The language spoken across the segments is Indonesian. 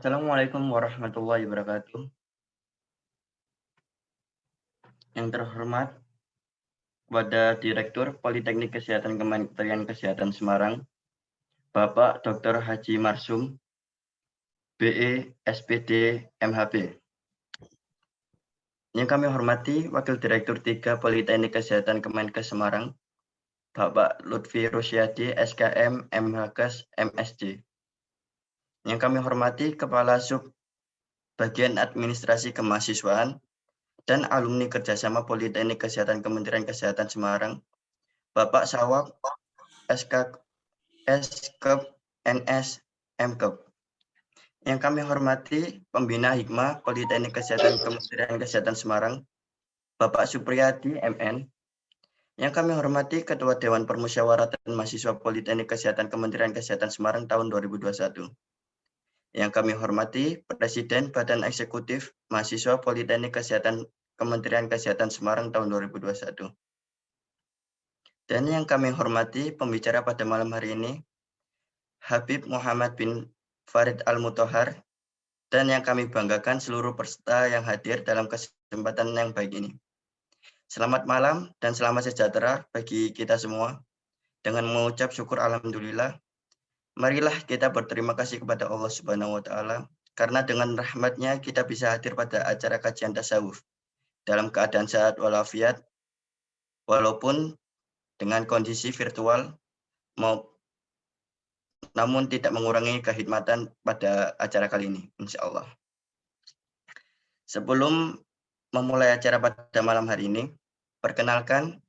Assalamualaikum warahmatullahi wabarakatuh. Yang terhormat kepada Direktur Politeknik Kesehatan Kementerian Kesehatan Semarang, Bapak Dr. Haji Marsum, BE, SPD, MHB. Yang kami hormati Wakil Direktur 3 Politeknik Kesehatan Kemenkes Semarang, Bapak Lutfi Rusyadi, SKM, MHKes, MSD. Yang kami hormati Kepala Sub Bagian Administrasi Kemahasiswaan dan alumni kerjasama Politeknik Kesehatan Kementerian Kesehatan Semarang, Bapak Sawak, SKEP, NS, MKEP. Yang kami hormati Pembina Hikmah Politeknik Kesehatan Kementerian Kesehatan Semarang, Bapak Supriyadi, MN. Yang kami hormati Ketua Dewan Permusyawaratan Mahasiswa Politeknik Kesehatan Kementerian Kesehatan Semarang tahun 2021. Yang kami hormati Presiden Badan Eksekutif Mahasiswa Politeknik Kesehatan Kementerian Kesehatan Semarang tahun 2021. Dan yang kami hormati pembicara pada malam hari ini, Habib Muhammad bin Farid Al-Mutahhar, dan yang kami banggakan seluruh peserta yang hadir dalam kesempatan yang baik ini. Selamat malam dan selamat sejahtera bagi kita semua. Dengan mengucap syukur alhamdulillah, marilah kita berterima kasih kepada Allah Subhanahu wa taala karena dengan rahmatnya kita bisa hadir pada acara kajian tasawuf dalam keadaan sehat walafiat, walaupun dengan kondisi virtual, namun tidak mengurangi kehikmatan pada acara kali ini, insya Allah. Sebelum memulai acara pada malam hari ini, perkenalkan,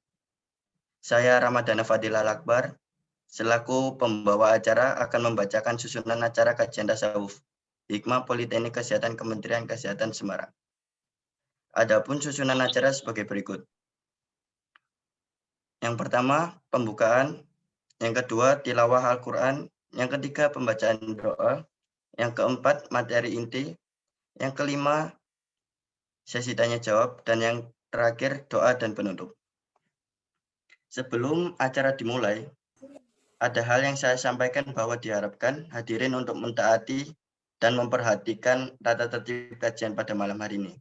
saya Ramadhana Fadilal Akbar, selaku pembawa acara akan membacakan susunan acara kajian tasawuf, Hikmah Politeknik Kesehatan Kementerian Kesehatan Semarang. Adapun susunan acara sebagai berikut. Yang pertama, pembukaan. Yang kedua, tilawah Al-Quran. Yang ketiga, pembacaan doa. Yang keempat, materi inti. Yang kelima, sesi tanya jawab. Dan yang terakhir, doa dan penutup. Sebelum acara dimulai, ada hal yang saya sampaikan bahwa diharapkan hadirin untuk mentaati dan memperhatikan tata tertib kajian pada malam hari ini.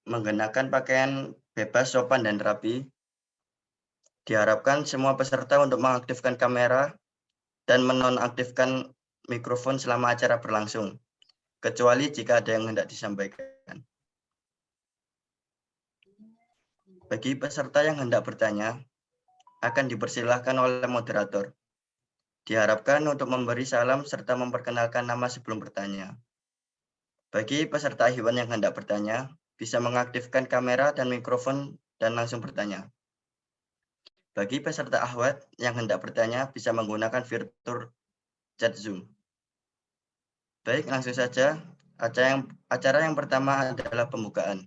Menggunakan pakaian bebas, sopan, dan rapi. Diharapkan semua peserta untuk mengaktifkan kamera dan menonaktifkan mikrofon selama acara berlangsung, kecuali jika ada yang hendak disampaikan. Bagi peserta yang hendak bertanya, akan dipersilahkan oleh moderator. Diharapkan untuk memberi salam serta memperkenalkan nama sebelum bertanya. Bagi peserta hewan yang hendak bertanya, bisa mengaktifkan kamera dan mikrofon dan langsung bertanya. Bagi peserta ahwat yang hendak bertanya, bisa menggunakan fitur chat Zoom. Baik, langsung saja. Acara yang pertama adalah pembukaan.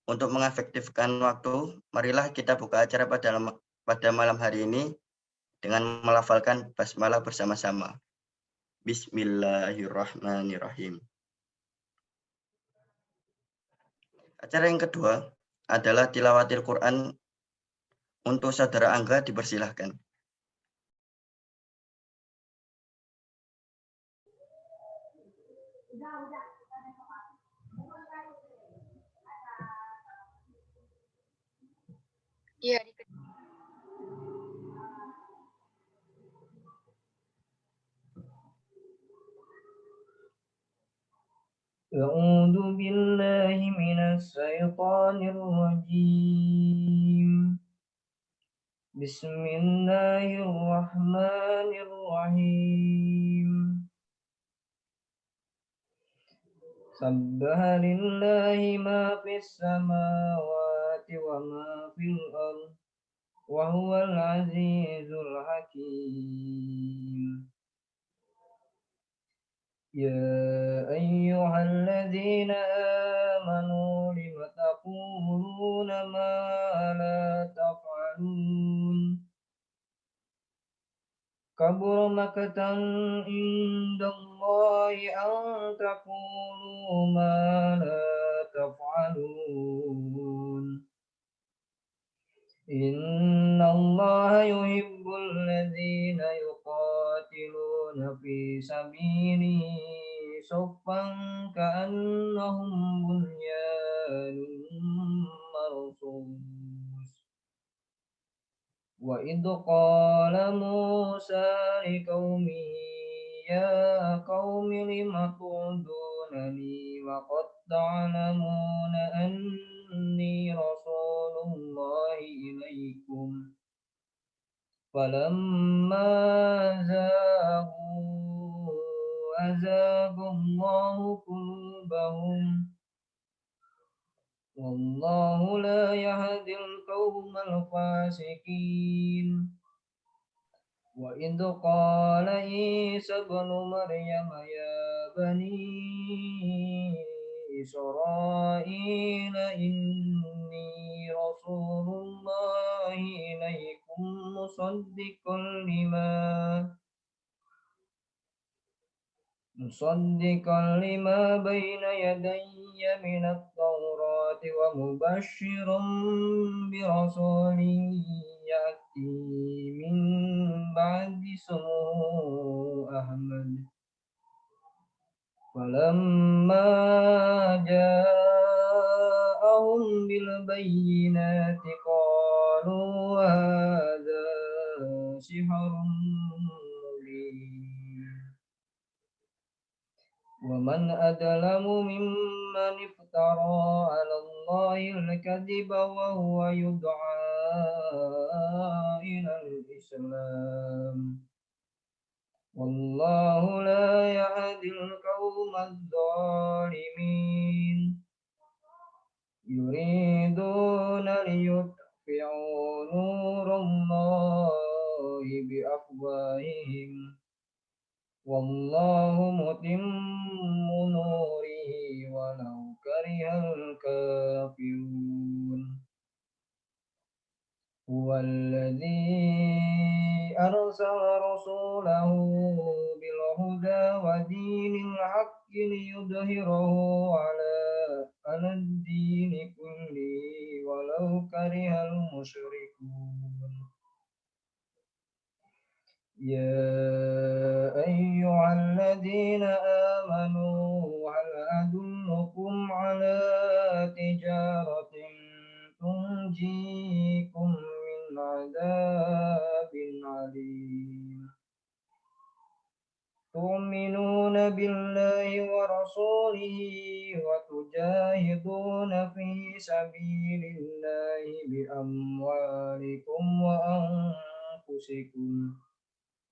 Untuk mengefektifkan waktu, marilah kita buka acara pada malam hari ini dengan melafalkan basmalah bersama-sama. Bismillahirrahmanirrahim. Acara yang kedua adalah tilawatil Quran. Untuk saudara Angga dipersilahkan. Iya. أعوذ بالله من الشيطان الرجيم بسم الله الرحمن الرحيم سبح لله ما في السماوات وما في الأرض وهو العزيز الحكيم يا أيها الذين آمنوا لم تقولون ما لا تفعلون كبر مقتا عند الله أن تقولوا ما لا تفعلون إن الله يحب الذين يقاتلون يقاتلون في سبيله صفا كأنهم بنيان مرصوص وإذ قال موسى لقومه يا قوم لم تعودونني وقد تعلمون أني رسول الله إليكم فلما زاغوا أزاغ الله قلوبهم والله لا يهدي القوم الفاسقين وإذ قال عيسى ابن مريم يا بني إسرائيل إني رسول الله إليكم مصدقا لما بين يدي من التوراة ومبشرا برسول يأتي من بعد اسمه أحمد فلما جاءهم بالبينات قالوا هذا سحر مبين ومن أظلم ممن افترى على الله الكذب وهو يدعى إلى الإسلام والله لا يهدي القوم الظالمين يريدون ليطفئوا نور الله بأفواههم والله متم نوره ولو كره الكافرون هو الذي أرسل رسوله بالهدى ودين الحق ليظهره على الدين كله ولو كره المشركون يا أيها الذين آمنوا هل أدلكم على تجارة تنجيكم من عذاب عليم تؤمنون بالله ورسوله وتجاهدون في سبيل الله بأموالكم وأنفسكم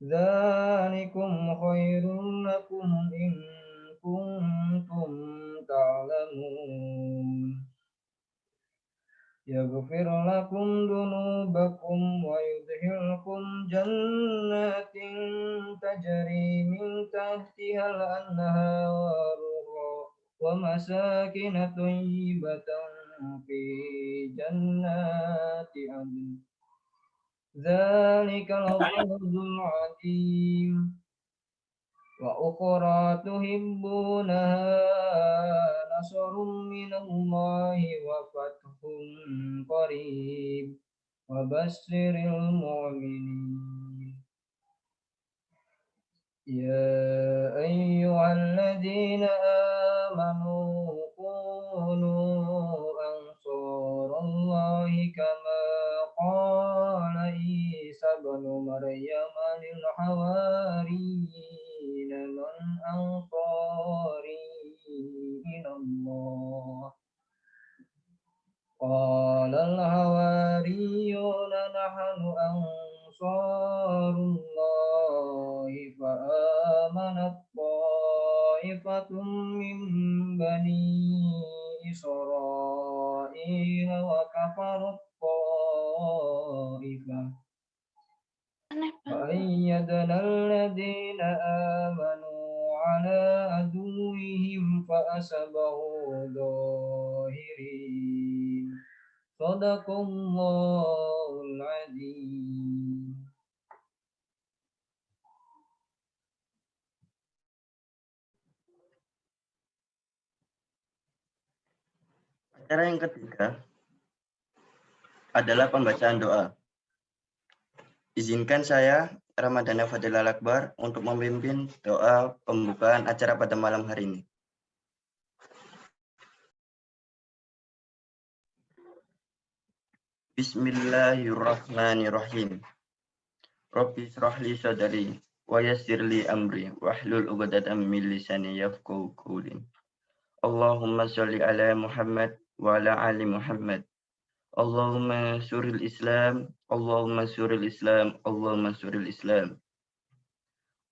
ذلكم خير لكم إن كنتم تعلمون يغفر لكم ذنوبكم ويدخلكم جنات تجري من تحتها الأنهار ومساكن طيبة في جنات عدن ذلك الفوز العظيم وأخرى تحبونها نصر من الله وفتح قريب وبشر المؤمنين يا أيها الذين آمنوا كونوا أنصار الله كما قال عيسى ابن مريم للحواريين من أنصاري إلى الله قال الحواريون نحن أنصار الله فآمنت طائفة من بني إسرائيل وكفرت طائفة فأيدنا الذين آمنوا على عدوهم فأصبحوا ظاهرين صدق الله العظيم. Acara yang ketiga adalah pembacaan doa. Izinkan saya Ramadhana Fadilal Akbar untuk memimpin doa pembukaan acara pada malam hari ini. Bismillahirrahmanirrahim. Rabbi shrah li sadri wa yassir li amri wahlul 'uqdatam min lisani yafqahu qawli. Allahumma shalli ala Muhammad wa ala ali Muhammad. Allahumma suril Islam, Allahumma suril Islam, Allahumma suril Islam.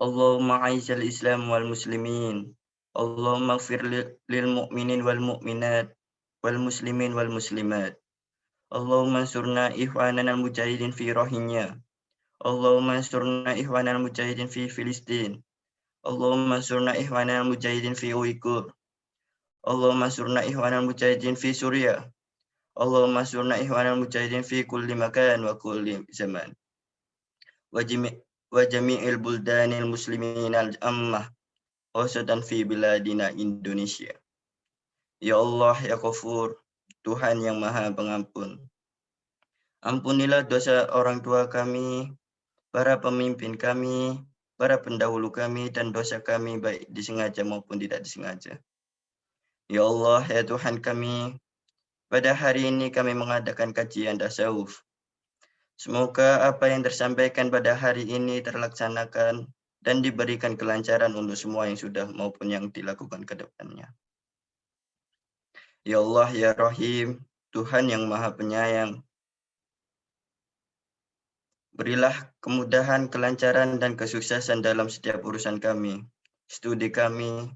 Allahumma aizal Islam wal muslimin. Allahumma ighfir lil mu'minin wal mu'minat wal muslimin wal muslimat. Allahumma ansurna ikhwanana al mujahidin fi Rohingya. Allahumma ansurna ikhwanana al mujahidin fi Filistin. Allahumma ansurna ikhwanana al mujahidin fi Uyghur. Allahumma ansurna ikhwanana al mujahidin fi Suriah. Allahumma ansurna ikhwanana al mujahidin fi kulli makan wa kulli zaman. Wa jami'il buldanil muslimin al-ammah khosatan fi biladina Indonesia. Ya Allah, ya Ghafur, Tuhan yang Maha Pengampun. Ampunilah dosa orang tua kami, para pemimpin kami, para pendahulu kami, dan dosa kami baik disengaja maupun tidak disengaja. Ya Allah, ya Tuhan kami, pada hari ini kami mengadakan kajian tasawuf. Semoga apa yang tersampaikan pada hari ini terlaksanakan dan diberikan kelancaran untuk semua yang sudah maupun yang dilakukan ke depannya. Ya Allah, ya Rahim, Tuhan yang Maha Penyayang, berilah kemudahan, kelancaran, dan kesuksesan dalam setiap urusan kami, studi kami,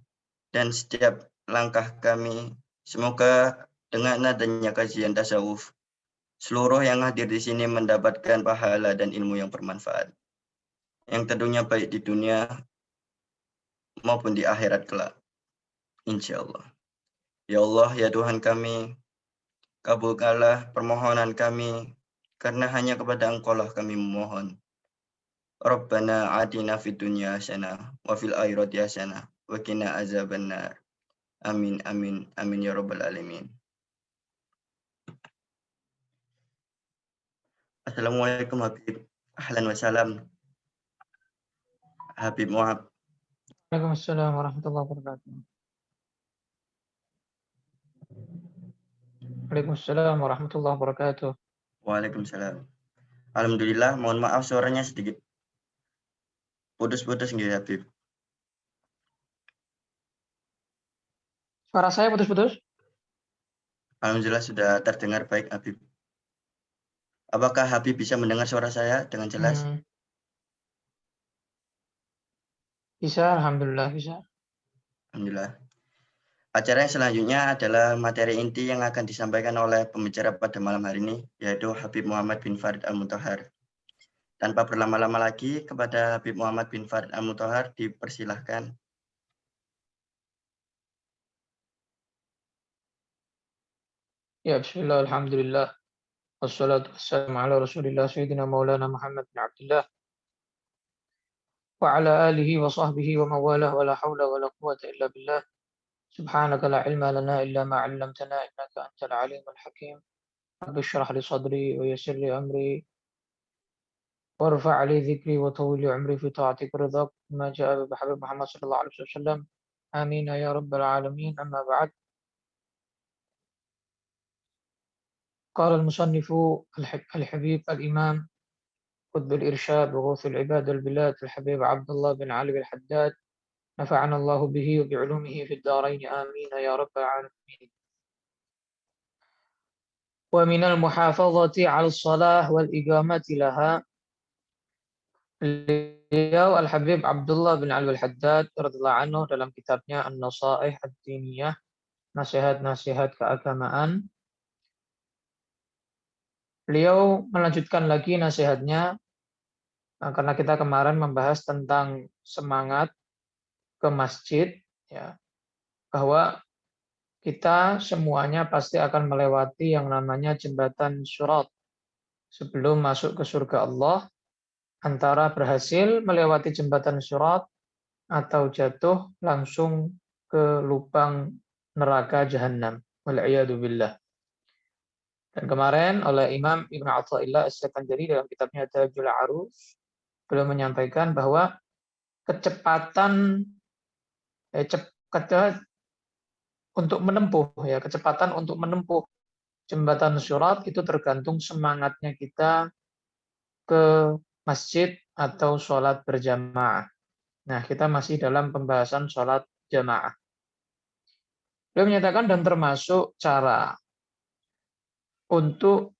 dan setiap langkah kami. Semoga dengan adanya kajian tasawuf, seluruh yang hadir di sini mendapatkan pahala dan ilmu yang bermanfaat, yang tentunya baik di dunia maupun di akhirat kelak. Insya Allah. Ya Allah, ya Tuhan kami, kabulkanlah permohonan kami, karena hanya kepada Engkau lah kami memohon. Rabbana atina fid dunya hasanah wa fil akhirati hasanah wa qina azabannar. Amin amin amin ya rabbal alamin. Assalamualaikum Habib. Ahlan wa salam. Habib Muhammad. Waalaikumsalam warahmatullahi wabarakatuh. Waalaikumsalam warahmatullahi wabarakatuh. Waalaikumsalam. Alhamdulillah, mohon maaf suaranya sedikit putus-putus nggih Habib. Suara saya putus-putus? Alhamdulillah sudah terdengar baik Habib. Apakah Habib bisa mendengar suara saya dengan jelas? Bisa, alhamdulillah bisa. Alhamdulillah. Acara yang selanjutnya adalah materi inti yang akan disampaikan oleh pembicara pada malam hari ini, yaitu Habib Muhammad bin Farid Al-Mutahhar. Tanpa berlama-lama lagi, kepada Habib Muhammad bin Farid Al-Mutahhar dipersilahkan. Ya, bismillah, alhamdulillah. Wassalatu wassalamu ala rasulillah sayyidina maulana Muhammad bin Abdullah wa ala alihi wa sahbihi wa mawalah wa la hawla wa la quwata illa billah. Subhanaka la ilma lana illa ma 'allamtana innaka antal alimul hakim. Rabbi shrah li sadri wa yassir li amri وارفع لي ذكري وطول لي عمري في طاعتك ورضاك ما جاء بحبيب محمد صلى الله عليه وسلم آمين يا رب العالمين. أما بعد، قال المصنف الحبيب الإمام قطب الإرشاد وغوث العباد والبلاد الحبيب عبد الله بن علي الحداد نفعنا الله به وبعلومه في الدارين آمين يا رب العالمين. ومن المحافظة على الصلاة والإقامة لها. Beliau Al-Habib Abdullah bin Ali Al-Haddad radhiyallahu anhu dalam kitabnya An-Nasaih Ad-Diniyah, nasihat-nasihat keagamaan, beliau melanjutkan lagi nasihatnya karena kita kemarin membahas tentang semangat ke masjid, ya, bahwa kita semuanya pasti akan melewati yang namanya jembatan Sirat sebelum masuk ke surga Allah, antara berhasil melewati jembatan Sirat atau jatuh langsung ke lubang neraka Jahannam. Wal'iyadu billah. Dan kemarin oleh Imam Ibn Athaillah As-Sakandari dalam kitabnya Tajul Arus, beliau menyampaikan bahwa kecepatan untuk menempuh kecepatan untuk menempuh jembatan Sirat itu tergantung semangatnya kita ke masjid atau sholat berjamaah. Nah, kita masih dalam pembahasan sholat jamaah. Beliau menyatakan dan termasuk cara untuk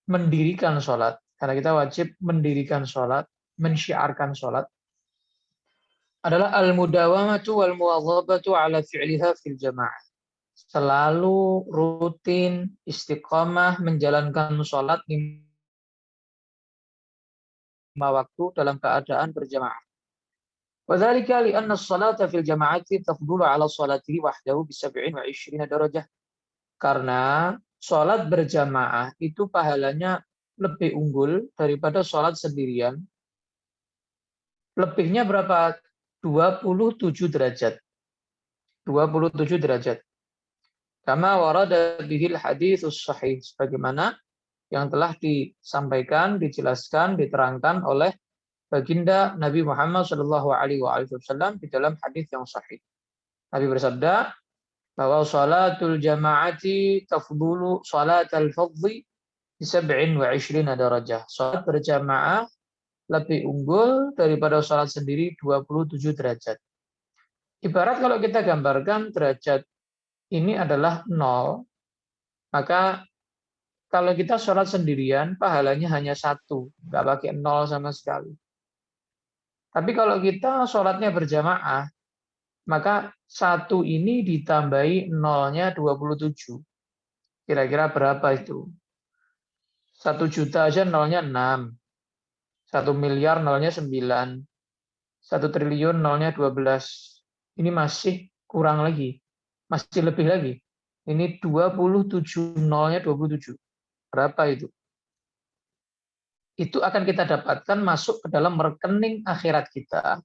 mendirikan sholat, karena kita wajib mendirikan sholat, mensyiarkan sholat, adalah al-mudawamatu wal muwadhabatu ala fi'liha fil jamaah. Selalu rutin istiqomah menjalankan sholat 5 waktu dalam keadaan berjamaah. وذلك لأن الصلاة في الجماعة تفضل على صلاته وحده ب27 درجة. Karena sholat berjamaah itu pahalanya lebih unggul daripada sholat sendirian. Lebihnya berapa? 27 derajat. 27 derajat. Kama warada bihil haditsus sahih, sebagaimana yang telah disampaikan, dijelaskan, diterangkan oleh baginda Nabi Muhammad SAW di dalam hadis yang sahih. Nabi bersabda bahwa salatul jama'ati tafdulu salatal fadhi bi 27 darajah. Salat berjamaah lebih unggul daripada salat sendiri 27 derajat. Ibarat kalau kita gambarkan derajat ini adalah 0, maka kalau kita sholat sendirian, pahalanya hanya 1, nggak pakai 0 sama sekali. Tapi kalau kita sholatnya berjamaah, maka 1 ini ditambahi 0-nya 27. Kira-kira berapa itu? 1 juta aja 0-nya 6. 1 miliar 0-nya 9. 1 triliun 0-nya 12. Ini masih kurang lagi. Masih lebih lagi. Ini 27, 0-nya 27. Berapa itu? Itu akan kita dapatkan masuk ke dalam rekening akhirat kita.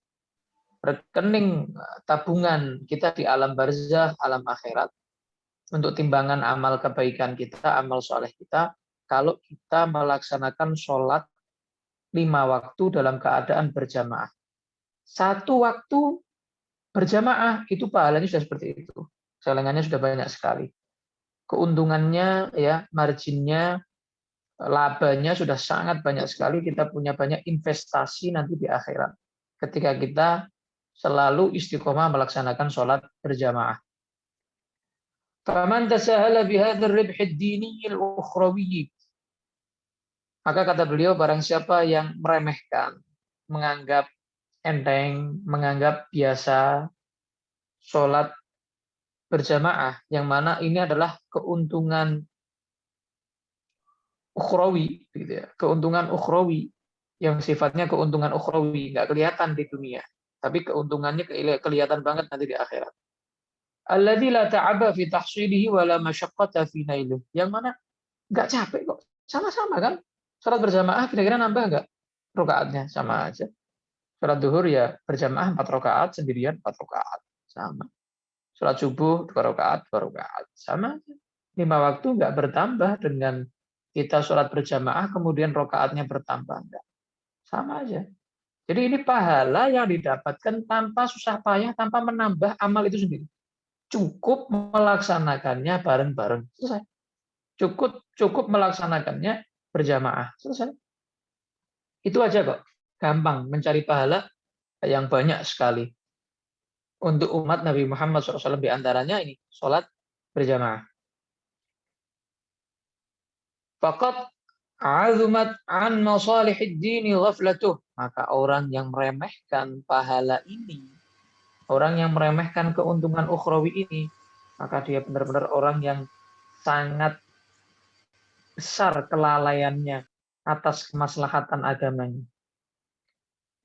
Rekening tabungan kita di alam barzah, alam akhirat. Untuk timbangan amal kebaikan kita, amal soleh kita. Kalau kita melaksanakan sholat 5 waktu dalam keadaan berjamaah. 1 waktu berjamaah, itu pahalanya sudah seperti itu. Selengannya sudah banyak sekali. Keuntungannya, marginnya, labanya sudah sangat banyak sekali. Kita punya banyak investasi nanti di akhirat. Ketika kita selalu istiqomah melaksanakan sholat berjamaah. Faman tasahala bihadzal ribhid diniyil ukhrawi. Maka kata beliau, barang siapa yang meremehkan, menganggap enteng, menganggap biasa sholat berjamaah, yang mana ini adalah keuntungan ukhrawi, gitu ya. Keuntungan ukhrawi yang sifatnya keuntungan ukhrawi, nggak kelihatan di dunia, tapi keuntungannya kelihatan banget nanti di akhirat. Alladzi la ta'aba fi tahsilihi wa la masyaqqata fi nailihi. Yang mana nggak capek kok, sama-sama kan? Sholat berjamaah kira-kira nambah nggak rakaatnya? Sama aja. Sholat duhur ya berjamaah 4 rakaat, sendirian 4 rakaat, sama. Sholat subuh 2 rakaat, 2 rakaat, sama aja. 5 waktu nggak bertambah dengan kita sholat berjamaah kemudian rakaatnya bertambah, enggak. Sama aja. Jadi ini pahala yang didapatkan tanpa susah payah, tanpa menambah amal itu sendiri. Cukup melaksanakannya bareng-bareng, selesai. Cukup melaksanakannya berjamaah, selesai. Itu aja kok. Gampang mencari pahala yang banyak sekali. Untuk umat Nabi Muhammad SAW di antaranya ini, sholat berjamaah. Faqad azumat an masalihid dini ghaflatuh. Maka orang yang meremehkan pahala ini, orang yang meremehkan keuntungan ukhrawi ini, maka dia benar-benar orang yang sangat besar kelalaiannya atas kemaslahatan agamanya.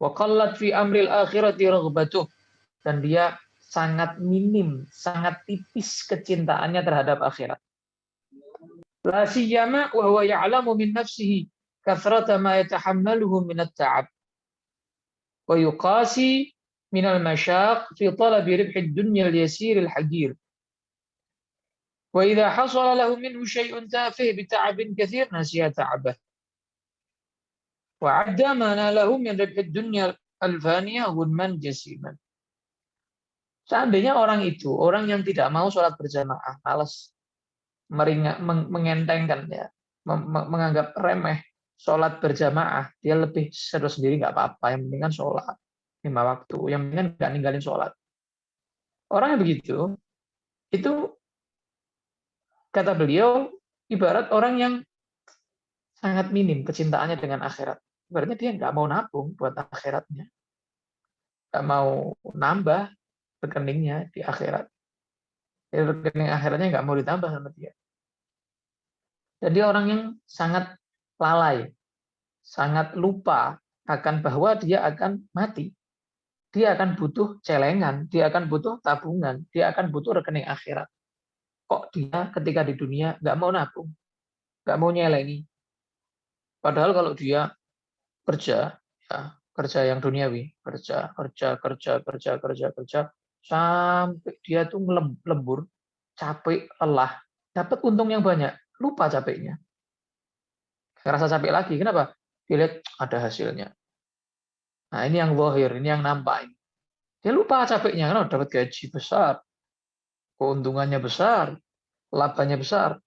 Wa qallat fi amril akhirati raghbatuh. Dan dia sangat minim, sangat tipis kecintaannya terhadap akhirat. La siyama wa huwa ya'lamu min nafsihi kathrata ma yatahammaluhu min at-ta'ab. Wa yuqasi min al-mashaq fi talabi ribhi ad-dunya al-yasir al-hagir. Wa idha hasala lahu minhu shay'un tafih bi ta'abin kathir nasiya ta'abah. Wa 'adda ma nalahu min ribhid dunya al-faniyah ghunman jasiman. Seandainya orang itu, orang yang tidak mau sholat berjamaah, malas, mengentengkan, ya, menganggap remeh sholat berjamaah, dia lebih seru sendiri nggak apa-apa, yang penting kan sholat 5 waktu, yang penting kan nggak ninggalin sholat. Orang yang begitu, itu kata beliau ibarat orang yang sangat minim kecintaannya dengan akhirat. Berarti dia nggak mau nabung buat akhiratnya, nggak mau nambah rekeningnya di akhirat. Jadi rekening akhiratnya nggak mau ditambah sama dia. Dan dia orang yang sangat lalai, sangat lupa akan bahwa dia akan mati. Dia akan butuh celengan, dia akan butuh tabungan, dia akan butuh rekening akhirat. Kok dia ketika di dunia nggak mau nabung, nggak mau nyelengi. Padahal kalau dia kerja, ya, kerja yang duniawi, kerja, sampai dia tuh lembur, capek, lelah, dapat untung yang banyak, lupa capeknya. Ngerasa capek lagi, kenapa? Dilihat ada hasilnya. Nah, ini yang zahir, ini yang nampak. Dia lupa capeknya, karena dapat gaji besar, keuntungannya besar, labanya besar.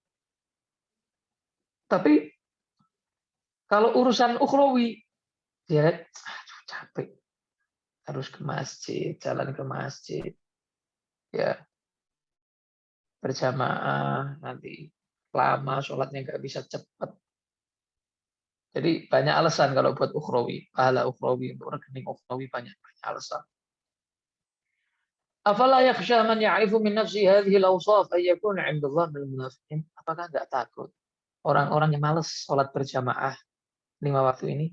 Tapi kalau urusan ukhrawi, dia lihat, capek, harus ke masjid, jalan ke masjid, ya berjamaah, nanti lama sholatnya nggak bisa cepat. Jadi banyak alasan kalau buat ukhrawi, pahala ukhrawi, untuk rekening ukhrawi banyak alasan. Afala yakhsha man ya'rifu min nafsi hadhihi al-awsaf ay yakuna 'inda Allah minal munafiqin? Apakah enggak takut orang-orang yang malas sholat berjamaah 5 waktu ini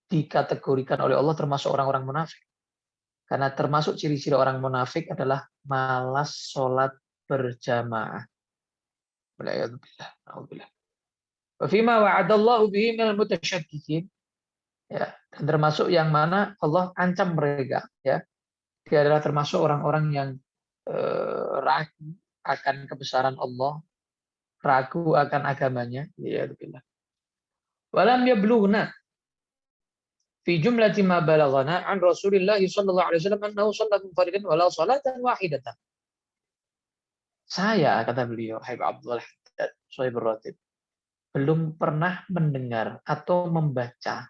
dikategorikan oleh Allah termasuk orang-orang munafik? Karena termasuk ciri-ciri orang munafik adalah malas sholat berjamaah. Wal'iyadzubillah. Na'udzubillah. Wa fima wa'adallahu bihi minal mutasyaddiqin. Ya, dan termasuk yang mana Allah ancam mereka, ya. Dia adalah termasuk orang-orang yang ragu akan kebesaran Allah, ragu akan agamanya, ya billah. Walam yablughna fi jumlati ma balaghana an Rasulillah sallallahu alaihi wasallam annahu shalla munfaridan wala salatan wahidatan. Saya, kata beliau, Habib Abdullah Shahibur Ratib, belum pernah mendengar atau membaca,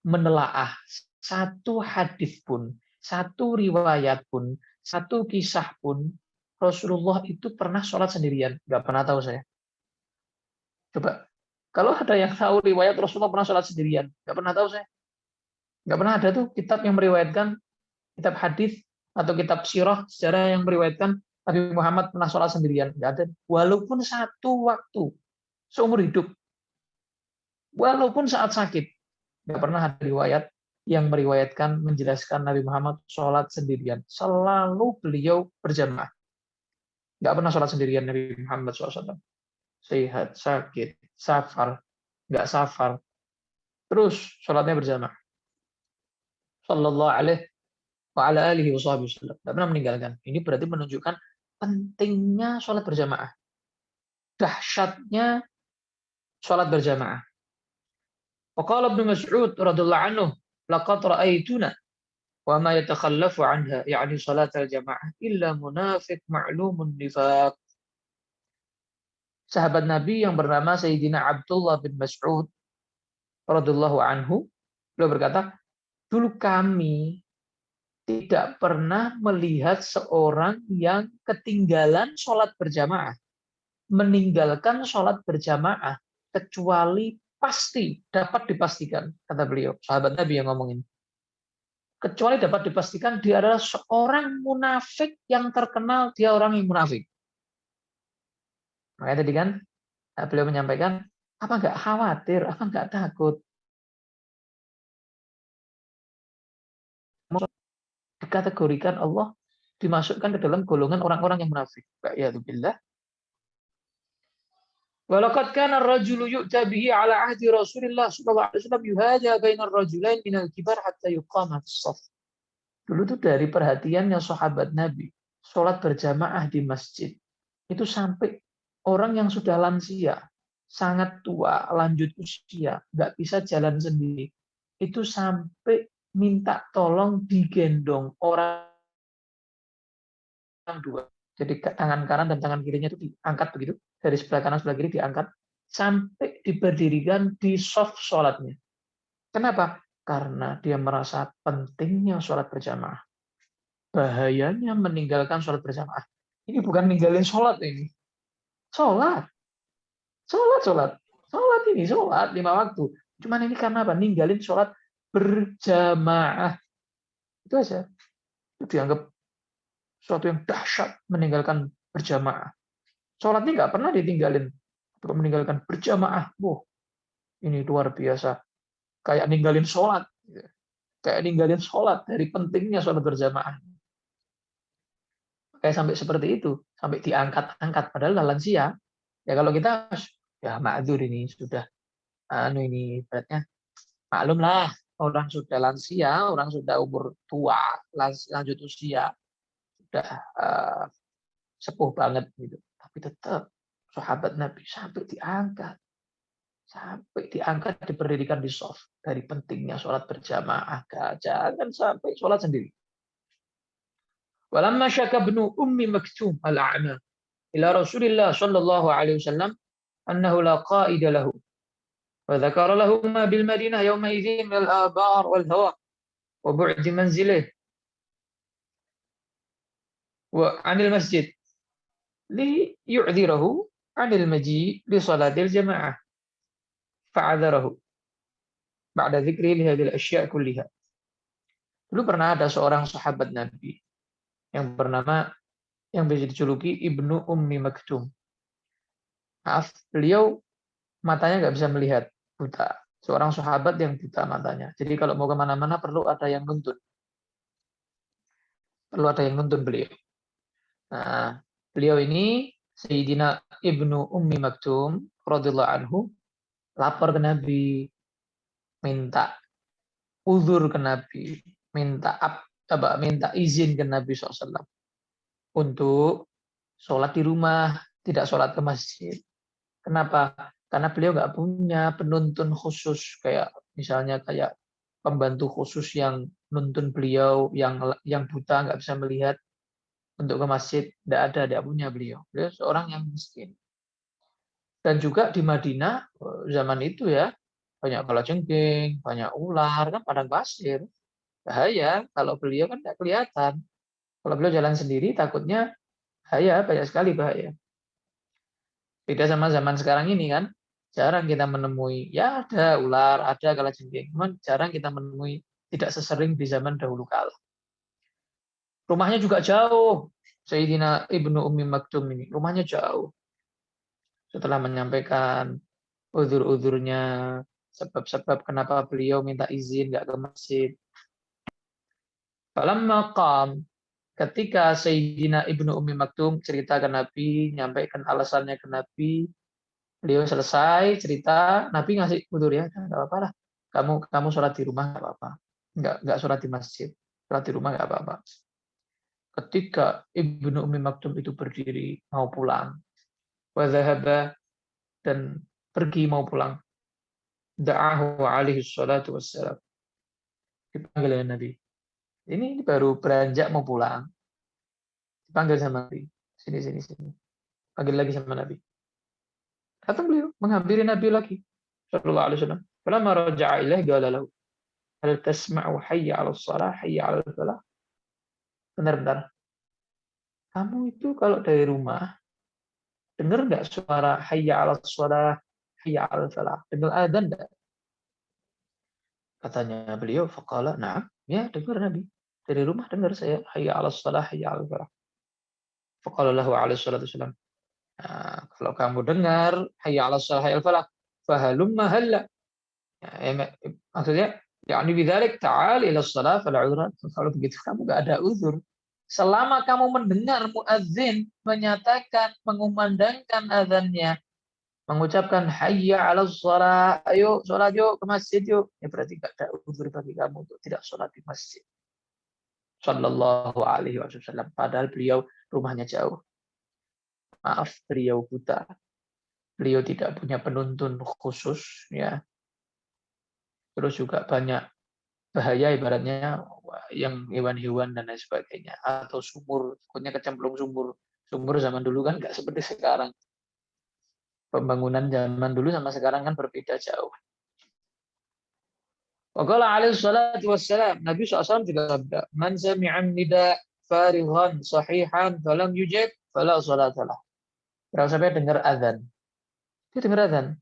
menelaah satu hadis pun, satu riwayat pun, satu kisah pun Rasulullah itu pernah sholat sendirian. Nggak pernah tahu saya. Coba, kalau ada yang tahu riwayat Rasulullah pernah sholat sendirian, nggak pernah tahu saya. Nggak pernah ada tuh kitab yang meriwayatkan, kitab hadis atau kitab sirah sejarah yang meriwayatkan Nabi Muhammad pernah sholat sendirian. Nggak ada. Walaupun satu waktu seumur hidup, walaupun saat sakit, nggak pernah ada riwayat yang meriwayatkan menjelaskan Nabi Muhammad sholat sendirian. Selalu beliau berjamaah. Nggak pernah sholat sendirian Nabi Muhammad SAW. Sehat, sakit, safar, nggak safar. Terus sholatnya berjamaah. Sallallahu alaihi wa ala alihi wasallam. Nggak pernah meninggalkan. Ini berarti menunjukkan pentingnya sholat berjamaah. Dahsyatnya sholat berjamaah. Waqala Ibnu Mas'ud radhiyallahu anhu, laqad ra'aituna wa ma yatakhallafu anha, yani salat al-jamaah illa munafiq ma'lumun nifaq. Sahabat Nabi yang bernama Sayyidina Abdullah bin Mas'ud radhiyallahu anhu, beliau berkata, dulu kami tidak pernah melihat seorang yang ketinggalan sholat berjamaah, meninggalkan sholat berjamaah, kecuali pasti, dapat dipastikan, kata beliau, sahabat Nabi yang ngomongin. Kecuali dapat dipastikan dia adalah seorang munafik yang terkenal dia orang yang munafik. Makanya tadi kan beliau menyampaikan, apa nggak khawatir, apa nggak takut? Dikategorikan Allah, dimasukkan ke dalam golongan orang-orang yang munafik. Wa'iyadzubillah. Walaqad kana ar-rajulu yu'ta bihi 'ala 'ahdi Rasulillah sallallahu alaihi wasallam yuhada bainar rajulain minal kibar hatta yuqama as-shaff. Dulu tuh dari perhatiannya sahabat Nabi, sholat berjamaah di masjid itu sampai orang yang sudah lansia, sangat tua, lanjut usia, nggak bisa jalan sendiri, itu sampai minta tolong digendong orang dua. Jadi tangan kanan dan tangan kirinya itu diangkat begitu, dari sebelah kanan sebelah kiri diangkat, sampai diberdirikan di soft sholatnya. Kenapa? Karena dia merasa pentingnya sholat berjamaah. Bahayanya meninggalkan sholat berjamaah. Ini bukan ninggalin sholat ini. Sholat. Sholat ini, sholat 5 waktu. Cuman ini karena apa? Ninggalin sholat berjamaah. Itu aja. Itu dianggap suatu yang dahsyat meninggalkan berjamaah. Sholatnya nggak pernah ditinggalin. Untuk meninggalkan berjamaah. Wah, ini luar biasa. Kayak ninggalin sholat. Kayak ninggalin sholat dari pentingnya sholat berjamaah. Kayak sampai seperti itu. Sampai diangkat-angkat. Padahal lansia. Ya kalau kita, ya ma'dzur ini sudah. Ini beratnya. Maklum lah. Orang sudah lansia, orang sudah umur tua, lanjut usia. Sudah sepuh banget gitu. Tapi tetap sahabat Nabi sampai diangkat diberdirikan di soft dari pentingnya sholat berjamaah. Jangan sampai sholat sendiri. Walamma syaka ibnu ummi maktum al-a'ma ila Rasulillah sallallahu alaihi wasallam annahu la qa'ida lahu wa dzakara lahu ma bil Madinah yawma idzin min al-abar wal hawa wa bu'd manzilihi wa 'anil masjid li yu'dhirahu 'anil maji' li salatil jamaah fa'adzarahu ba'da dzikri li hadhihi al-asya' kulliha. Dulu pernah ada seorang sahabat Nabi yang bisa dijuluki Ibnu Ummi Maktum. Maaf, beliau matanya nggak bisa melihat, buta. Seorang sahabat yang buta matanya. Jadi kalau mau kemana-mana perlu ada yang nuntun. Beliau. Nah, beliau ini Sayyidina Ibnu Ummi Maktum radhiyallahu anhu lapor ke Nabi, minta uzur ke Nabi, minta izin ke Nabi SAW untuk sholat di rumah, tidak sholat ke masjid. Kenapa? Karena beliau nggak punya penuntun khusus, kayak misalnya kayak pembantu khusus yang nuntun beliau, yang buta nggak bisa melihat untuk ke masjid, tidak punya beliau. Beliau seorang yang miskin. Dan juga di Madinah zaman itu ya banyak kalajengking, banyak ular, kan padang pasir. Bahaya kalau beliau kan nggak kelihatan. Kalau beliau jalan sendiri takutnya bahaya, banyak sekali bahaya. Beda sama zaman sekarang ini kan, jarang kita menemui, ya ada ular, ada kalajengking, cuman jarang kita menemui, tidak sesering di zaman dahulu kala. Rumahnya juga jauh, Sayyidina Ibnu Ummi Maktum ini, rumahnya jauh. Setelah menyampaikan uzur-uzurnya, sebab-sebab kenapa beliau minta izin nggak ke masjid. Falamma qam, ketika Sayyidina Ibnu Ummi Maktum cerita ke Nabi, nyampaikan alasannya ke Nabi, beliau selesai cerita, Nabi ngasih uzur ya, nggak apa-apa lah. Kamu sholat di rumah nggak apa-apa, nggak sholat di masjid, sholat di rumah nggak apa-apa. Ketika Ibnu Ummi Maktum itu berdiri mau pulang, wa dhahaba, dan pergi mau pulang, da'ahu alaihi salatu wassalam, dipanggil oleh Nabi. Ini baru beranjak mau pulang, dipanggil sama Nabi, sini. Panggil lagi sama Nabi. Datang beliau menghampiri Nabi lagi, sallallahu alaihi wasallam. Falamma raja'a ilaihi qala lahu, hal tasma'u hayya 'alas shalah, hayya 'alal falah? Benar. Kamu itu kalau dari rumah dengar nggak suara hayya 'alas shalah, hayya 'alal falah? Dengar adzan enggak? Katanya beliau, faqala, na'am. Ya, dengar Nabi. Dari rumah dengar saya hayya 'alas shalah, hayya 'alal falah. Faqala lahu alaihi salatu wasallam, nah, kalau kamu dengar hayya 'alas shalah, hayya 'alal falah, fahalumma halla. Maksudnya, yakni bidzalik ta'al ila shalah fala udhra. Kalau begitu kamu enggak ada uzur. Selama kamu mendengar muadzin menyatakan, mengumandangkan azannya, mengucapkan hayya 'alas shalah, ayo sholat yuk ke masjid yuk, ya berarti enggak ada uzur bagi kamu untuk tidak sholat di masjid. Sallallahu alaihi wasallam. Padahal beliau rumahnya jauh. Maaf, beliau buta. beliau tidak punya penuntun khusus, ya. Terus juga banyak bahaya ibaratnya yang hewan-hewan dan lain sebagainya, atau sumur, takutnya kecemplung sumur. Sumur zaman dulu kan nggak seperti sekarang. Pembangunan zaman dulu sama sekarang kan berbeda jauh. Waqala alaihi salatu wassalam, Nabi SAW juga bersabda, "Man sami'an nida farighan sahihan falam yujib fala salatalah." Kalau sampai dengar azan. Dia dengar azan.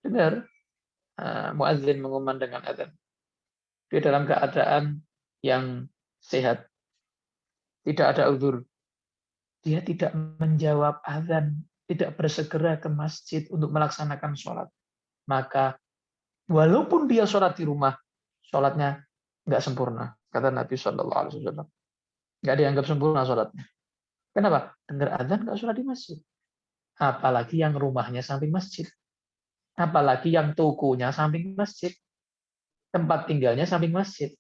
Dengar muadzin mengumandangkan azan. Dia dalam keadaan yang sehat. Tidak ada uzur. Dia tidak menjawab azan, tidak bersegera ke masjid untuk melaksanakan sholat. Maka walaupun dia sholat di rumah, sholatnya nggak sempurna. Kata Nabi SAW. Nggak dianggap sempurna sholatnya. Kenapa? Dengar azan nggak sholat di masjid. Apalagi yang rumahnya samping masjid. Apalagi yang tokonya samping masjid. Tempat tinggalnya samping masjid.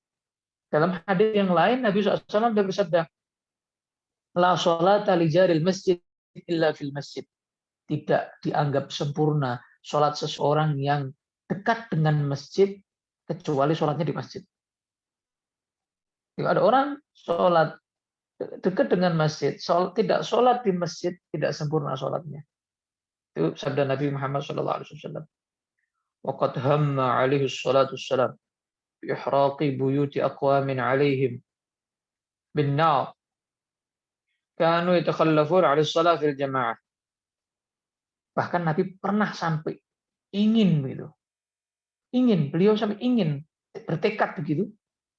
Dalam hadis yang lain, Nabi SAW bersabda, La sholata li jaril masjid illa fil masjid. Tidak dianggap sempurna sholat seseorang yang dekat dengan masjid kecuali sholatnya di masjid. Jika ada orang sholat dekat dengan masjid, tidak sholat di masjid, tidak sempurna sholatnya. Itu sabda Nabi Muhammad SAW. Waqad hamma alaihi salatu wassalam biihraqi buyuti aqwamin alaihim bin nar kanu yatakhallafun 'ala shalah fil jamaah. Bahkan Nabi pernah sampai ingin begitu. Beliau sampai ingin bertekad begitu,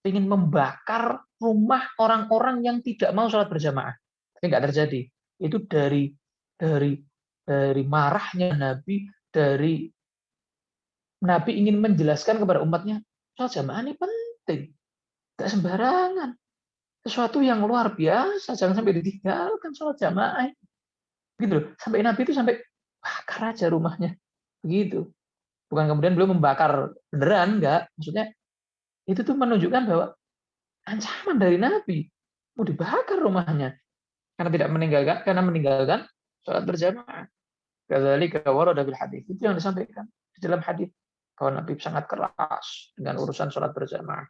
ingin membakar rumah orang-orang yang tidak mau sholat berjamaah. Tapi nggak terjadi. Itu dari marahnya Nabi, dari Nabi ingin menjelaskan kepada umatnya, sholat jamaah ini penting, nggak sembarangan. Sesuatu yang luar biasa, jangan sampai ditinggalkan sholat jamaah. Gitu. Sampai Nabi itu sampai bakar aja rumahnya. Begitu. Bukan kemudian belum membakar beneran, enggak. Maksudnya itu tuh menunjukkan bahwa ancaman dari Nabi mau dibakar rumahnya karena meninggalkan sholat berjamaah. Kadzalika warada bil hadis. Itu yang disampaikan di dalam hadis bahwa Nabi sangat keras dengan urusan sholat berjamaah.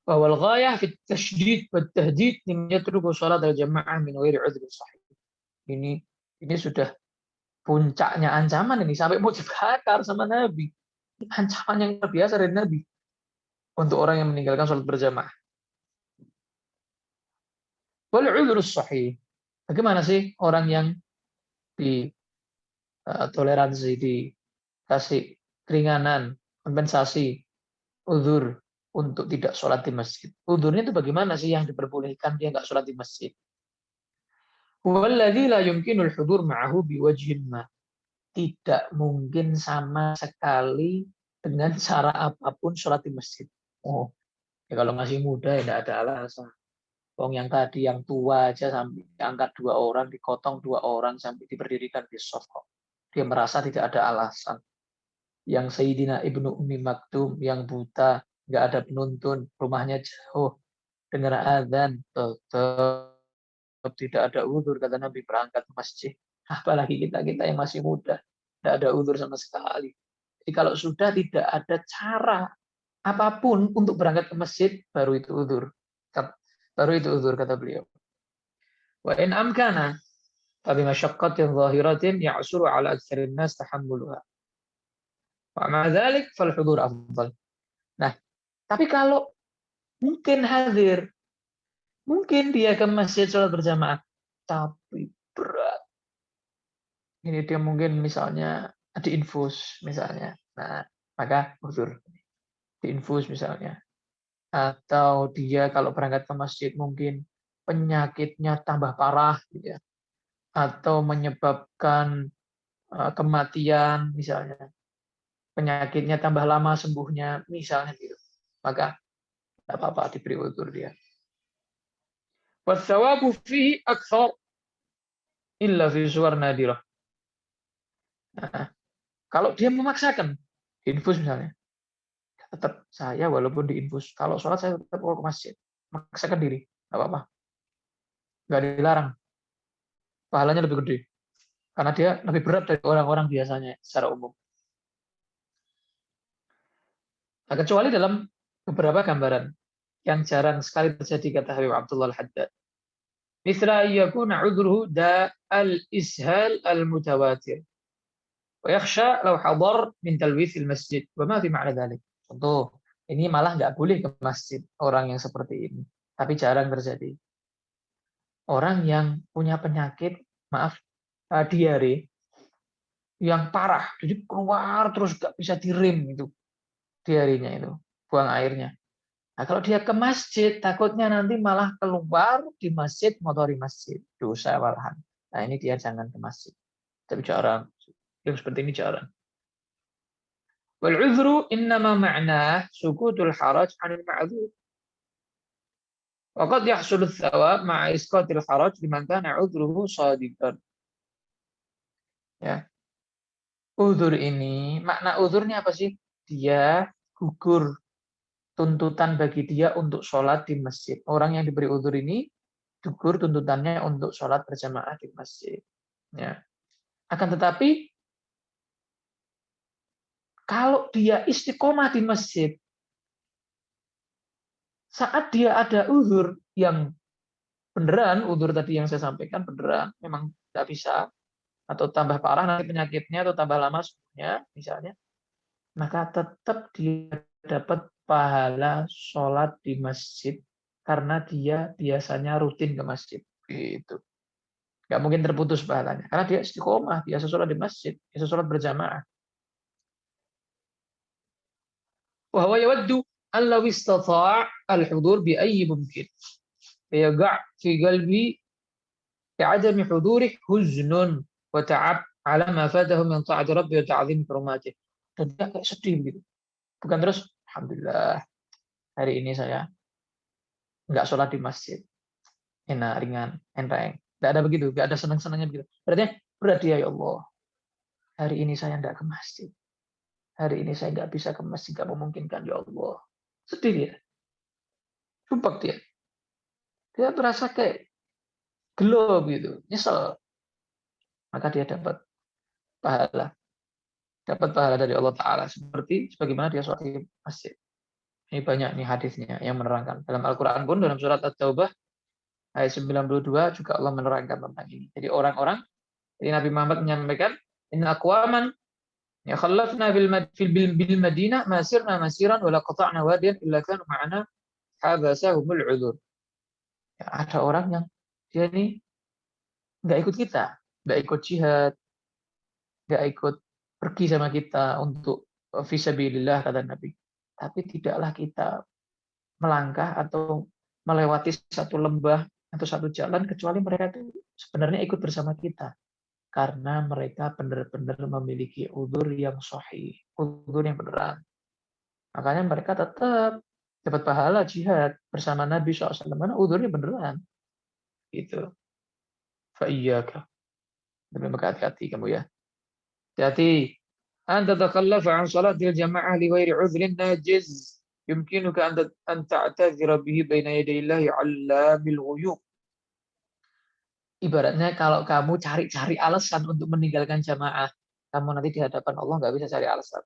Wal ghayah fi tasydid wa tahdid liman yatruku sholat al-jamaah min ghairi udhrin sahih. Ini sudah puncaknya ancaman ini sampai mau dibakar sama Nabi. Ancaman yang luar biasa dari Nabi untuk orang yang meninggalkan sholat berjamaah. Wal udhrus sahih. Bagaimana sih orang yang toleransi, dikasih keringanan, kompensasi, uzur untuk tidak sholat di masjid. Uzurnya itu bagaimana sih yang diperbolehkan dia nggak sholat di masjid? Walladzi la yumkinul hudur ma'ahu biwajhin ma. Tidak mungkin sama sekali dengan cara apapun sholat di masjid. Oh, ya kalau masih muda ya tidak ada alasan. Wong yang tadi yang tua aja sampai diangkat 2 orang, dikotong 2 orang sampai diberdirikan di shaf kok. Dia merasa tidak ada alasan. Yang Sayyidina Ibnu Ummi Maktum yang buta, nggak ada penuntun, rumahnya jauh, dengar azan, tetap tidak ada uzur, kata Nabi, berangkat ke masjid. Apalagi kita yang masih muda, tidak ada uzur sama sekali. Jadi kalau sudah tidak ada cara apapun untuk berangkat ke masjid, baru itu uzur. Kata beliau. Wa in amkana fabi masyaqqatin zahiratin ya'suru 'ala aktsarin nas tahammuluha. Wa ma'a dzalik fal hudur afdal. Nah, tapi kalau mungkin hadir, mungkin dia ke masjid sholat berjamaah, tapi berat. Ini dia mungkin misalnya diinfus misalnya. Nah, maka uzur. Diinfus misalnya. Atau dia kalau berangkat ke masjid mungkin penyakitnya tambah parah gitu ya. Atau menyebabkan kematian misalnya. Penyakitnya tambah lama sembuhnya misalnya gitu. Maka tidak apa-apa diberi uzur dia. Watsawabu fihi aktsar illa fi suwar nadirah. Nah, kalau dia memaksakan diinfus misalnya, tetap saya walaupun diinfus, kalau sholat saya tetap mau ke masjid, memaksakan diri, nggak apa-apa, nggak dilarang, pahalanya lebih gede. karena dia lebih berat dari orang-orang biasanya secara umum. Nah, kecuali dalam beberapa gambaran yang jarang sekali terjadi, kata Habib Abdullah Al-Haddad. Mithla yakuna udhruhu da al-ishal al-mutawatir. Wa yakhsha law hadar min talwith al-masjid. Wa ma fi ma'na dhalik. Contoh, ini malah nggak boleh ke masjid orang yang seperti ini. Tapi jarang terjadi. Orang yang punya penyakit, maaf, diare, yang parah, jadi keluar terus nggak bisa direm itu diarenya itu, buang airnya. Nah, kalau dia ke masjid, takutnya nanti malah keluar di masjid, motori masjid, dosa malahan. Nah, ini dia jangan ke masjid. Tapi jarang, yang seperti ini jarang. Wal uzru innama ma'nah sukutul haraj 'anil ma'dzur. Wa qad yahsulu ats-tsawab ma'a isqatil haraj liman kana 'udhruhu shadiqan. Ya. Uzur ini, makna uzurnya apa sih? Dia gugur tuntutan bagi dia untuk sholat di masjid. Orang yang diberi uzur ini gugur tuntutannya untuk sholat berjamaah di masjid. Ya. Akan tetapi kalau dia istiqomah di masjid, saat dia ada uzur yang beneran, uzur tadi yang saya sampaikan beneran, memang tidak bisa, atau tambah parah nanti penyakitnya, atau tambah lama sembuhnya, misalnya, maka tetap dia dapat pahala sholat di masjid karena dia biasanya rutin ke masjid. Gitu. Nggak mungkin terputus pahalanya. Karena dia istiqomah, biasa sholat di masjid, biasa sholat berjamaah. Wa huwa yawaddu an law istata' al-hudur bi ayyi mumkin. Yaqa' fi qalbi bi'adami hudurih huznun wa ta'ab ala ma fatahu min ta'ati rabbi wa ta'zim hurumatih. Dan dia kayak sedih begitu. Bukan terus, alhamdulillah, hari ini saya nggak sholat di masjid. Enak, ringan, enteng. Nggak ada begitu, nggak ada senang-senangnya begitu. Berarti berat dia, ya Allah. Hari ini saya nggak ke masjid. Hari ini saya nggak bisa ke masjid, nggak memungkinkan, ya Allah. Sedih dia. Sumpah dia. Dia merasa kayak gelo gitu, nyesel. Maka dia dapat pahala. Dapat pahala dari Allah Ta'ala. Seperti sebagaimana dia sholat di masjid. Ini banyak nih hadisnya yang menerangkan. Dalam Al-Quran pun, dalam surat At-Taubah, ayat 92 juga Allah menerangkan tentang ini. Jadi orang-orang, jadi Nabi Muhammad menyampaikan, inna aqwaman ya khallafna bil Madinah masirna masiran wa la qata'na wadiyan illa kanu ma'ana habasahumul udhur. Ya, ada orang yang dia ini nggak ikut kita, nggak ikut jihad, nggak ikut pergi sama kita untuk fisabilillah, kata Nabi. Tapi tidaklah kita melangkah atau melewati satu lembah atau satu jalan kecuali mereka itu sebenarnya ikut bersama kita. Karena mereka benar-benar memiliki uzur yang sahih, uzur yang beneran. Makanya mereka tetap dapat pahala jihad bersama Nabi SAW. Karena uzurnya beneran. Gitu. Fa'iyyaka. Tapi maka hati-hati kamu ya. Hati-hati. Anta takallafa an salatil jama'ah li ghairi uzrin najiz. Yumkinuka an ta'tazira bihi baina yadayillahi 'allamil ghuyub. Ibaratnya kalau kamu cari-cari alasan untuk meninggalkan jamaah, kamu nanti di hadapan Allah nggak bisa cari alasan.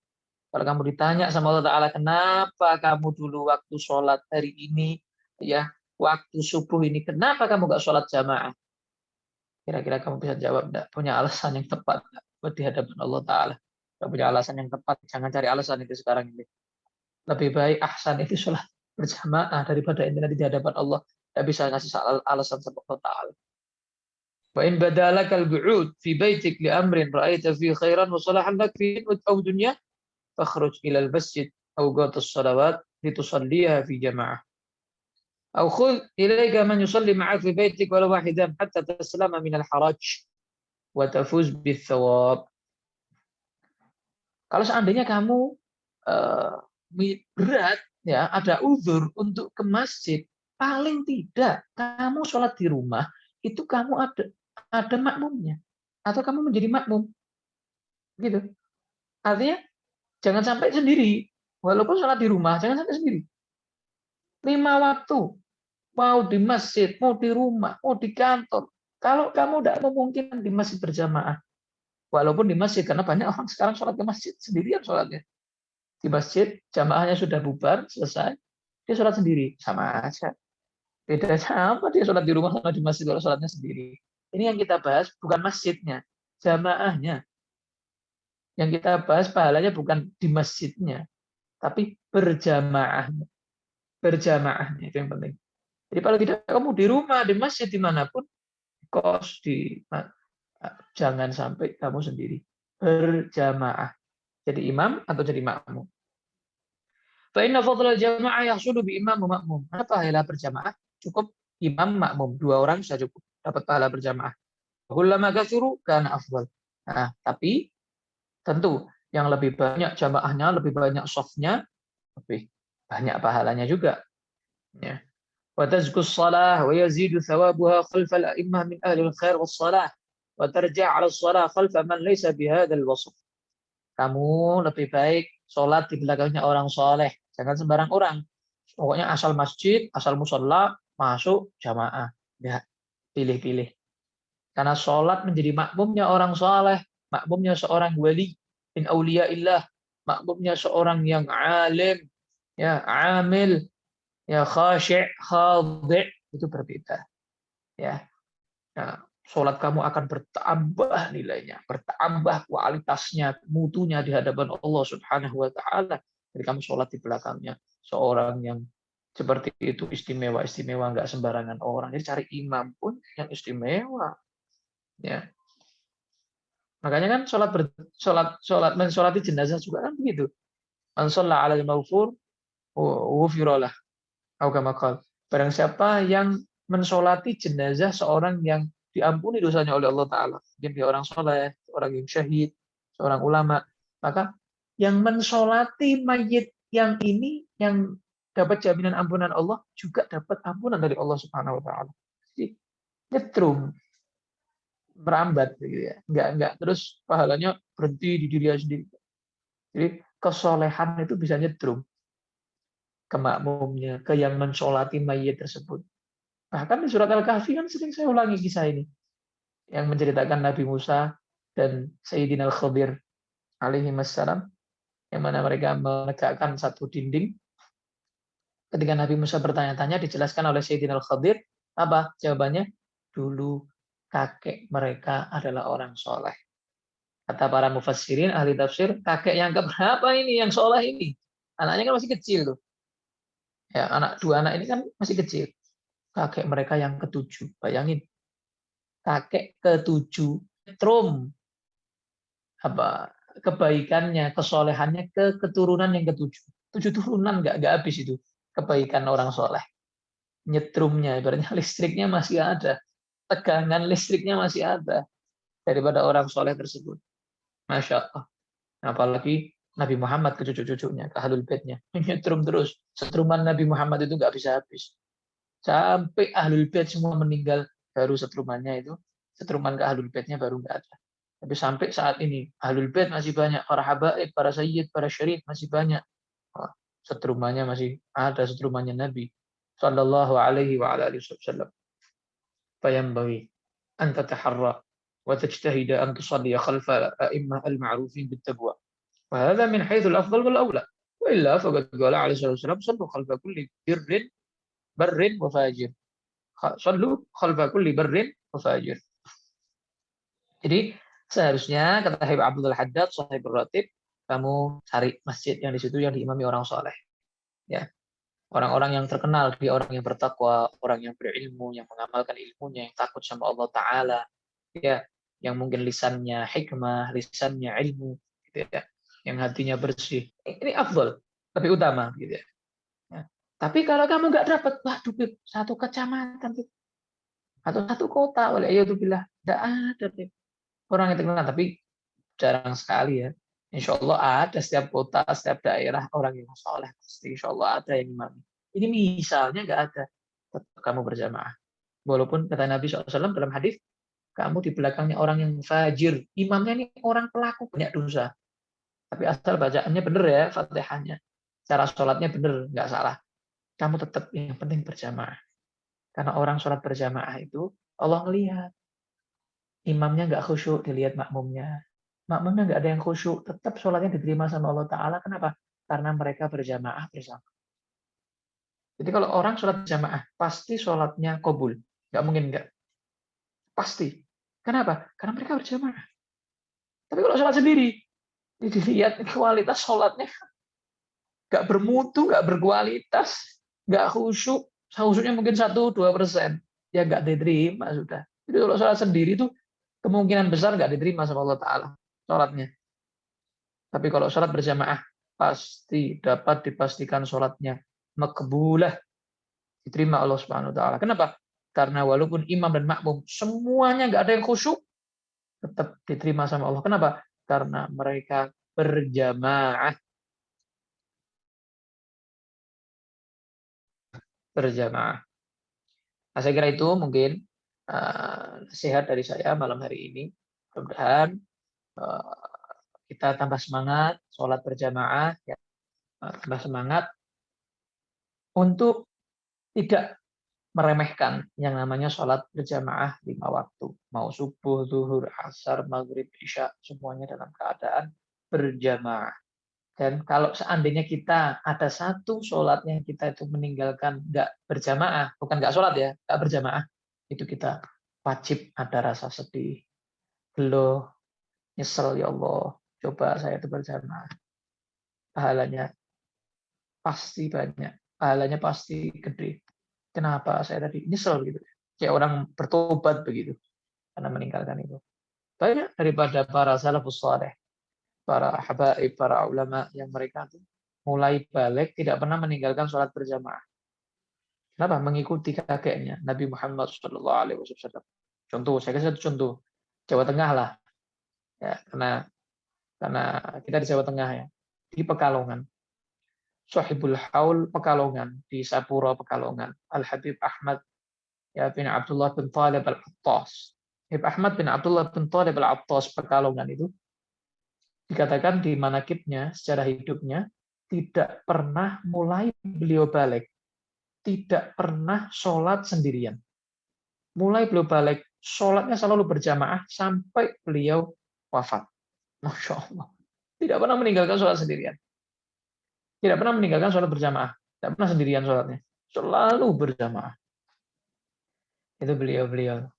Kalau kamu ditanya sama Allah Ta'ala, kenapa kamu dulu waktu sholat hari ini, ya waktu subuh ini, kenapa kamu nggak sholat jamaah? Kira-kira kamu bisa jawab nggak? Punya alasan yang tepat buat di hadapan Allah Ta'ala? Nggak punya alasan yang tepat, jangan cari alasan itu sekarang ini. Lebih baik ahsan itu sholat berjamaah daripada ini nanti di hadapan Allah. Nggak bisa ngasih alasan sama Allah Ta'ala. وإن بدا لك البعود في بيتك لأمر رأيت فيه خيرا وصلاحا لك في أو دنيا فاخرج إلى المسجد أو قضي الصلوات لتصليها في جماعة أو خذ إليك من يصلي معك في بيتك ولو واحدا حتى تسلم من الحرج وتفوز بالثواب. Kalau seandainya kamu berat, ya ada uzur untuk ke masjid, paling tidak kamu sholat di rumah itu kamu ada makmumnya, atau kamu menjadi makmum, gitu. Artinya jangan sampai sendiri, walaupun sholat di rumah jangan sampai sendiri. 5 waktu, mau di masjid, mau di rumah, mau di kantor. Kalau kamu tidak memungkinkan di masjid berjamaah, Walaupun di masjid, karena banyak orang sekarang sholat ke masjid sendirian sholatnya. Di masjid, jamaahnya sudah bubar, selesai, dia sholat sendiri. Sama aja. Bedanya apa dia sholat di rumah sama di masjid kalau sholatnya sendiri. Ini yang kita bahas bukan masjidnya, jamaahnya. Yang kita bahas pahalanya bukan di masjidnya, tapi berjamaahnya. Berjamaahnya itu yang penting. Jadi kalau tidak kamu di rumah, di masjid, dimanapun, kos, jangan sampai kamu sendiri. Berjamaah. Jadi imam atau jadi makmum. Fa inna fadlal jamaah yahsulu bi imam wa makmum. Apa pahala berjamaah? Cukup imam makmum, 2 orang sudah cukup dapat pahala berjamaah. Kullama katsuru kana afdal. Nah, tapi tentu yang lebih banyak jamaahnya, lebih banyak softnya, lebih banyak pahalanya juga. Ya. Wa tazkus shalah wa yazidu thawabuha khalfal a'immah min ahli al-khair was salah wa tarja' 'ala shalah khalfa man laysa bihadzal wasf. Kamu lebih baik sholat di belakangnya orang soleh. Jangan sembarang orang. Pokoknya asal masjid, asal musola, masuk jamaah. Ya, pilih-pilih. Karena sholat menjadi makmumnya orang soleh, makmumnya seorang wali min auliyaillah, makmumnya seorang yang alim, ya amil, ya khasyi', khadi', itu berbeda. Ya. Nah, sholat kamu akan bertambah nilainya, bertambah kualitasnya, mutunya di hadapan Allah Subhanahu wa taala. Jadi kamu sholat di belakangnya seorang yang seperti itu istimewa, nggak sembarangan orang. Jadi cari imam pun yang istimewa. Ya. Makanya kan mensolati jenazah juga kan begitu. Man shalla 'alal maghfur ghufira lah. Atau kama qala. Barang siapa yang mensolati jenazah seorang yang diampuni dosanya oleh Allah Ta'ala. Mungkin dia orang soleh, orang yang syahid, seorang ulama. Maka yang mensolati mayit yang ini, yang dapat jaminan ampunan Allah, juga dapat ampunan dari Allah Subhanahu Wa Ta'ala. Jadi nyetrum, merambat, gitu ya. Enggak terus pahalanya berhenti di diri sendiri. Jadi kesolehan itu bisa nyetrum ke makmumnya, ke yang mensolati mayit tersebut. Bahkan di surat Al-Kahfi kan sering saya ulangi kisah ini. Yang menceritakan Nabi Musa dan Sayyidina Al-Khadir alaihi wassalam, yang mana mereka menegakkan satu dinding. Ketika Nabi Musa bertanya-tanya, dijelaskan oleh Sayyidina Al-Khadir, apa jawabannya? Dulu kakek mereka adalah orang soleh. Kata para mufassirin, ahli tafsir, kakek yang keberapa ini, yang soleh ini? Anaknya kan masih kecil tuh. Ya, dua anak ini kan masih kecil. Kakek mereka yang ketujuh. Bayangin. Kakek ketujuh. Trum. Kebaikannya, kesolehannya ke keturunan yang ketujuh. 7 turunan nggak habis itu. Kebaikan orang soleh. Nyetrumnya, ibaratnya listriknya masih ada. Tegangan listriknya masih ada. Daripada orang soleh tersebut. Masya Allah. Apalagi Nabi Muhammad ke cucu-cucunya, ke ahlul baitnya. Nyetrum terus. Setruman Nabi Muhammad itu nggak bisa habis. Sampai ahlul bait semua meninggal, baru setrumannya itu, setruman ke ahlul baitnya baru nggak ada. Tapi sampai saat ini, ahlul bait masih banyak, para habaib, para sayyid, para syarif masih banyak. Setrumannya masih ada, setrumannya Nabi sallallahu alaihi wa alihi wasallam. Fayambaghi an tataharra wa tajtahida an tusalli khalfa a'immah al-ma'rufin bit-taqwa. Wa hadha min haitsu al-afdal wal aula. Wa illa faqad qala alaihi wasallam sallu khalfa kulli barrin wa fajir. Sallu khalfa kulli barrin wa fajir. Jadi seharusnya kata Habib Abdul Haddad Shahibur Ratib, kamu cari masjid yang di situ yang diimami orang soleh. Ya. Orang-orang yang terkenal, dia orang yang bertakwa, orang yang berilmu, yang mengamalkan ilmunya, yang takut sama Allah Ta'ala, ya, yang mungkin lisannya hikmah, lisannya ilmu, gitu ya, yang hatinya bersih. Ini afdal, lebih utama, gitu ya. Ya. Tapi kalau kamu nggak dapat, waduh, satu kecamatan, atau satu kota, oleh ayatubillah, tidak ada, orang yang terkenal, tapi jarang sekali ya. Insya Allah ada setiap kota, setiap daerah orang yang soleh, pasti insya Allah ada yang imami. Ini misalnya nggak ada, tetap kamu berjamaah. Walaupun kata Nabi SAW dalam hadis, kamu di belakangnya orang yang fajir, imamnya ini orang pelaku banyak dosa. Tapi asal bacaannya benar ya, Fatihahnya. Cara sholatnya benar, nggak salah. Kamu tetap yang penting berjamaah. Karena orang sholat berjamaah itu, Allah ngelihat. Imamnya nggak khusyuk, dilihat makmumnya. makmumnya nggak ada yang khusyuk, tetap sholatnya diterima sama Allah Ta'ala. Kenapa? Karena mereka berjamaah bersama. Jadi kalau orang sholat berjamaah, pasti sholatnya qabul. Nggak mungkin nggak. Pasti. Kenapa? Karena mereka berjamaah. Tapi kalau sholat sendiri, dilihat kualitas sholatnya nggak bermutu, nggak berkualitas, nggak khusyuk. Khusyuknya mungkin 1-2%. Ya nggak diterima sudah. Jadi kalau sholat sendiri itu kemungkinan besar nggak diterima sama Allah Ta'ala sholatnya. Tapi kalau sholat berjamaah, pasti dapat dipastikan sholatnya makbulah, diterima Allah Subhanahu Wa Ta'ala. Kenapa? Karena walaupun imam dan makmum semuanya nggak ada yang khusyuk, tetap diterima sama Allah. Kenapa? Karena mereka berjamaah. Berjamaah. Nah, saya kira itu mungkin nasihat dari saya malam hari ini. Mudah-mudahan kita tambah semangat sholat berjamaah, ya, tambah semangat untuk tidak meremehkan yang namanya sholat berjamaah 5 waktu. Mau subuh, zuhur, asar, maghrib, isya, semuanya dalam keadaan berjamaah. Dan kalau seandainya kita ada satu sholat yang kita itu meninggalkan nggak berjamaah, bukan nggak sholat ya, nggak berjamaah, itu kita wajib ada rasa sedih, geluh, nyesel, ya Allah, coba saya itu berjamaah. Pahalanya pasti banyak, pahalanya pasti gede. Kenapa saya tadi nyesel gitu? Kayak orang bertobat begitu karena meninggalkan itu. Banyak daripada para salafus saleh, para habaib, para ulama yang mereka tuh mulai balik tidak pernah meninggalkan sholat berjamaah. Kenapa? Mengikuti kakeknya Nabi Muhammad SAW. Contoh, saya kasih satu contoh. Jawa Tengah lah, ya, karena kita di Jawa Tengah ya, di Pekalongan. Sahibul Haul Pekalongan, di Sapura Pekalongan. Al-Habib Ahmad ya bin Abdullah bin Talib Al-Attas. Habib Ahmad bin Abdullah bin Talib Al-Attas Pekalongan itu dikatakan di manakibnya secara hidupnya tidak pernah mulai beliau balik, tidak pernah sholat sendirian. Mulai beliau balik, sholatnya selalu berjamaah sampai beliau wafat. Masya Allah. Tidak pernah meninggalkan sholat sendirian. Tidak pernah meninggalkan sholat berjamaah. Tidak pernah sendirian sholatnya. Selalu berjamaah. Itu beliau-beliau.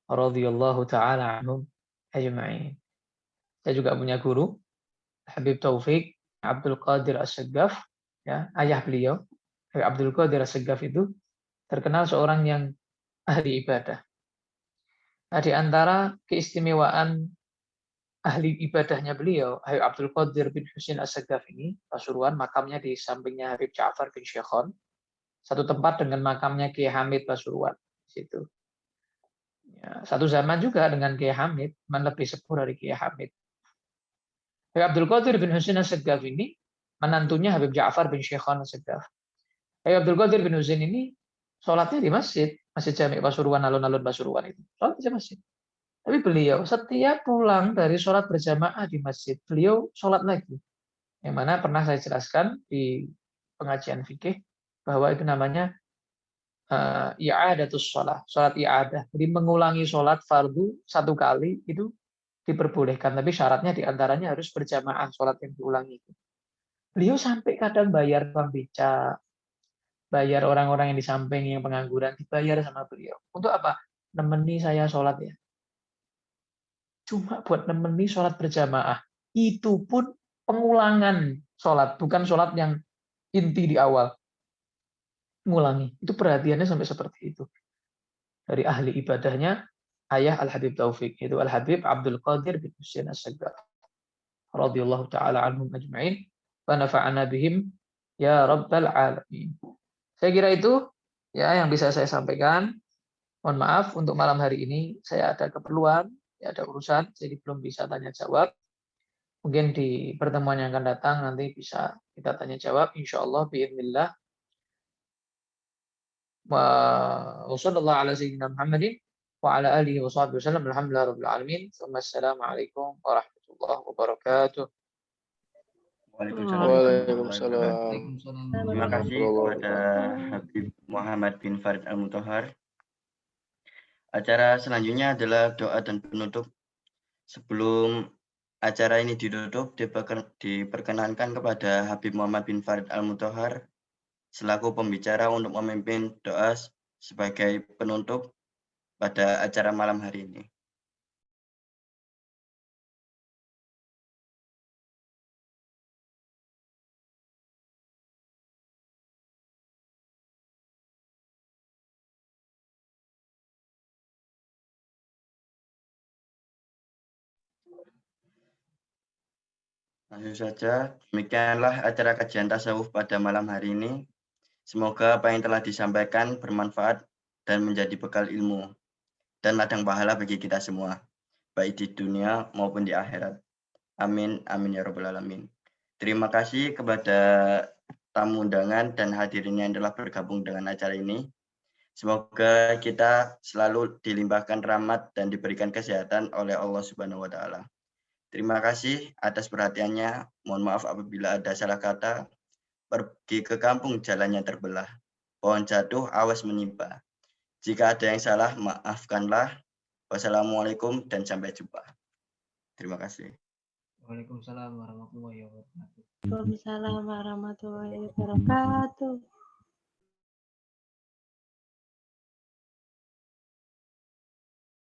Radhiyallahu ta'ala anhum ajma'in. Saya juga punya guru, Habib Taufik Abdul Qadir As-Saggaf, ya, ayah beliau, Habib Abdul Qadir As-Saggaf itu terkenal seorang yang ahli ibadah. Nah, di antara keistimewaan ahli ibadahnya beliau, Habib Abdul Qadir bin Husain As-Saggaf ini, Pasuruan, makamnya di sampingnya Habib Ja'far bin Syekhon, satu tempat dengan makamnya Kiai Hamid Pasuruan. Di situ. Ya, satu zaman juga dengan Kiai Hamid, lebih sepuh dari Kiai Hamid. Habib Abdul Qadir bin Husain As-Saggaf ini menantunya Habib Ja'far bin Syekhon As-Saggaf. Habib Abdul Qadir bin Husain ini sholatnya di masjid Jami' Pasuruan, alun-alun Pasuruan itu. Sholat di masjid. Tapi beliau setiap pulang dari sholat berjamaah di masjid, beliau sholat lagi. Yang mana pernah saya jelaskan di pengajian fikih bahwa itu namanya i'adatus sholat, sholat i'adah. Jadi mengulangi sholat fardu satu kali itu diperbolehkan, tapi syaratnya diantaranya harus berjamaah sholat yang diulangi itu. Beliau sampai kadang bayar tukang becak, bayar orang-orang yang di samping yang pengangguran, dibayar sama beliau. Untuk apa? Nemeni saya sholat ya. Cuma buat nemeni sholat berjamaah. Itu pun pengulangan sholat, bukan sholat yang inti di awal. Ngulangi. Itu perhatiannya sampai seperti itu. Dari ahli ibadahnya, ayah Al-Habib Taufik, yaitu Al-Habib Abdul Qadir bin Husain As-Saggaf. Radhiyallahu ta'ala anhum ajma'in. Wa nafa'ana bihim ya rabbal alamin. Saya kira itu ya yang bisa saya sampaikan. Mohon maaf untuk malam hari ini saya ada keperluan, ya ada urusan, jadi belum bisa tanya jawab. Mungkin di pertemuan yang akan datang nanti bisa kita tanya jawab insyaallah biidznillah. Wa sallallahu ala sayyidina Muhammadin wa ala alihi wa sahbihi wasallam. Alhamdulillahirabbil alamin. Wassalamualaikum warahmatullahi wabarakatuh. Waalaikumsalam. Terima kasih kepada Habib Muhammad bin Farid Al-Mutahhar. Acara selanjutnya adalah doa dan penutup. Sebelum Acara ini ditutup, diperkenankan kepada Habib Muhammad bin Farid Al-Mutahhar selaku pembicara untuk memimpin doa sebagai penutup pada acara malam hari ini. Langsung saja, demikianlah acara kajian tasawuf pada malam hari ini. Semoga apa yang telah disampaikan bermanfaat dan menjadi bekal ilmu dan ladang pahala bagi kita semua, baik di dunia maupun di akhirat. Amin, amin ya rabbal alamin. Terima kasih kepada tamu undangan dan hadirin yang telah bergabung dengan acara ini. Semoga kita selalu dilimpahkan rahmat dan diberikan kesehatan oleh Allah Subhanahu wa taala. Terima kasih atas perhatiannya. Mohon maaf apabila ada salah kata. Pergi ke kampung jalannya terbelah. Pohon jatuh awas menimpa. Jika ada yang salah, maafkanlah. Wassalamualaikum dan sampai jumpa. Terima kasih. Waalaikumsalam warahmatullahi wabarakatuh. Waalaikumsalam warahmatullahi wabarakatuh.